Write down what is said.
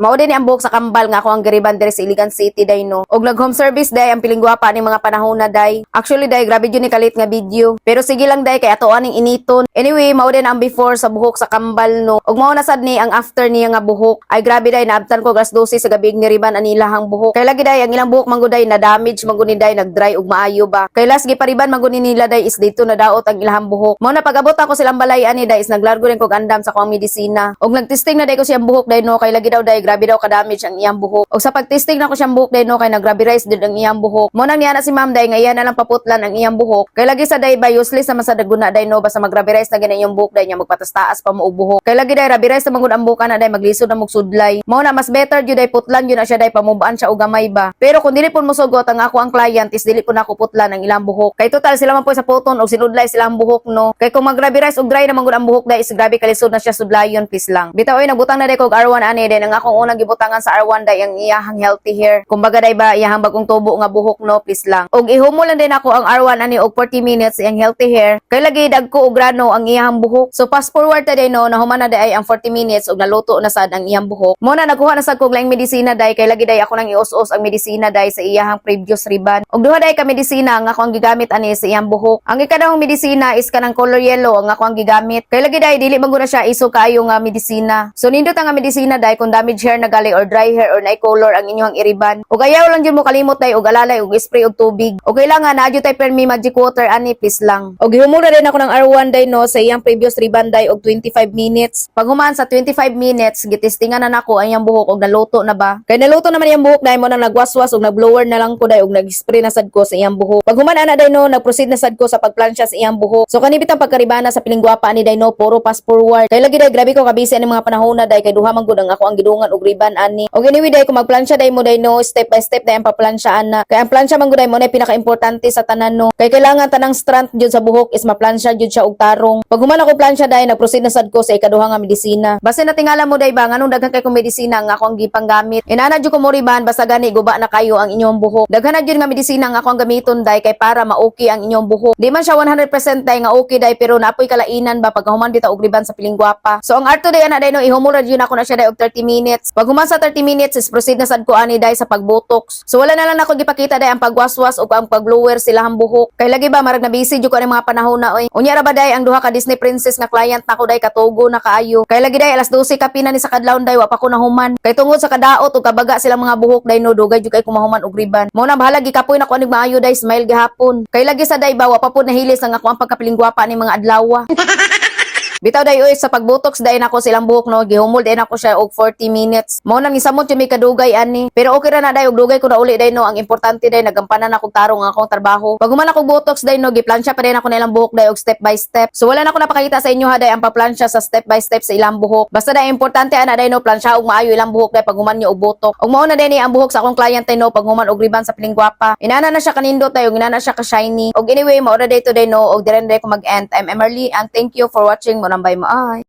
Mao din ni ang buhok sa kambal nga ako ang gariban diri sa Iligan City day no. Og nag home service day ang piling gwapa ning mga panahon na day. Actually day grabe jud ni kalit nga video. Pero sige lang day kay atoan ning initon. Anyway, mao din ang before sa buhok sa kambal no. Og mao na sad ni ang after niya nga buhok. Ay grabe day naabtan ko gas 12 sa gabi ni riban ani ilahang buhok. Kay lagi day ang ilang buhok mangguday na damage manguni day nagdry og maayo ba. Kay last gipariban manguni nila day is dito na daot ang ilahang buhok. Mao na pag-abot ako silang balay ani day is naglargo rin kog andam sa kuang medisina. Og nagtesting na day ko siyang buhok day no kay lagi daw day grabe daw ka damage ang iyang buhok. Og sa pagtesting na ko siyang buhok day no kay nagrabe-rise did ang iyang buhok. Mo nang niya na si ma'am day nga iya na lang paputlan ang iyang buhok. Kay lagi sa day ba useless naman sa daguna day no basta magrabe-rise na gina iyang buhok day nya magpatas-taas pa mo og buhok. Kay lagi day rabi-rise na magud ang buhok na day maglisod na mog sudlay. Mo na mas better jud day putlan jud na siya day pamubaan siya og gamay ba. Pero kung dili pun mosugot ang ako ang client is dili pun ako putlan ang ilang buhok. Kay total sila man po sa puton og sinudlay silang buhok no. Kay kung magrabe-rise og dry na magud ang buhok day is grabe kalisod na siya sudlayon please lang. Bitaw oy nagbutang na day kog R1 ani day ang akong unang gibutangan sa R1 day ang iyahang healthy hair. Kumbaga day ba iyahang bagong tubo nga buhok no please lang. Og ihumol lang din ako ang R1 ani og 40 minutes iyang healthy hair. Kay lagi dagko og grano ang iyahang buhok. So fast forward ta day no nahuman na day ang 40 minutes og naluto na sad ang iyang buhok. Mo na nakuha na sad kog laing medisina day kay lagi day ako nang ius-us ang medisina day sa iyahang previous riban. Og duha day ka medisina nga ako ang gigamit ani sa iyang buhok. Ang ikadahong medisina is kanang color yellow ang ako ang gigamit. Kay lagi day dili man gud na siya iso kaayo nga medisina. So nindot ang medisina day kung damage hair na gali or dry hair or na color ang inyong iriban. Og ayaw lang jud mo kalimot day og alalay og spray og tubig. Og kailangan na adyo tay permi magic water ani please lang. Og gihumura din ako ng R1 day no sa iyang previous riban day og 25 minutes. Pag human sa 25 minutes gitistingan na nako ang iyang buhok og naluto na ba. Kay naluto naman iyang buhok day mo nang nagwaswas og nagblower na lang ko day og nag-spray na sad ko sa iyang buhok. Pag human ana day no nagproceed na sad ko sa pagplansya sa iyang buhok. So kanibitang pagkaribana sa piling gwapa ani day no puro fast forward. Kay lagi day grabe ko kabisi ani mga panahon na day kay duha man gud ang ako ang gidungan og riban ani. Og anyway day kung magplansya day mo day no step by step day ang paplansyahan na. Kay ang plansya man gud day mo na pinaka-importante sa tanan no. Kay kailangan tanang strand jud sa buhok is maplansya jud siya og tarong. Pag human ako plansya day nagproceed na sad ko sa ikaduha nga medisina. Basta natingala mo day ba nganong daghan kay kong medisina nga ako ang gipanggamit. Inana jud ko mo riban basta gani guba na kayo ang inyong buhok. Daghan na jud nga medisina nga ako ang gamiton day kay para ma-okay ang inyong buhok. Di man siya 100% day nga okay day pero naapoy kalainan ba pag human bitaw og riban sa piling gwapa. So ang arto day ana day no ihumura jud ako na siya day og 30 minutes. Pag human sa 30 minutes is proceed na sad ko ani day sa pagbotox. So wala na lang ako gipakita day ang pagwaswas o ang pag-blower silahang buhok. Kay lagi ba marag na busy jud ko ani mga panahon na oy. Unya ra ba day ang duha ka Disney princess nga client nako day katugo na kaayo. Kay lagi day alas 12 ka pina ni sa kadlawon day wa pa ko nahuman. Kay tungod sa kadaot o kabaga silang mga buhok day no dugay jud kay kumahuman og riban. Mo na bahala gikapoy na ko anig maayo day smile gihapon. Kay lagi sa day ba wa pa pud nahilis ang ako ang pagkapiling gwapa ni mga adlaw. Bitaw day oy sa pagbotox day nako silang buhok no gihumol day nako siya og 40 minutes. Mao nang isamot yung may kadugay ani. Pero okay ra na day og dugay ko na uli day no ang importante day nagampanan ako tarong ang akong trabaho. Pag human ako botox day no giplansya pa day nako na ilang buhok day og step by step. So wala na ako napakita sa inyo ha day ang paplansya sa step by step sa ilang buhok. Basta day importante ana day no plansya og maayo ilang buhok day pag human niyo og botox. Og mao na day ni ang buhok sa akong client day no pag human og riban sa piling gwapa. Inana na siya kanindot day og inana siya ka shiny. Og anyway mao na day today no og dire day ko mag-end. I'm Emerly and thank you for watching. Nambay mo ay.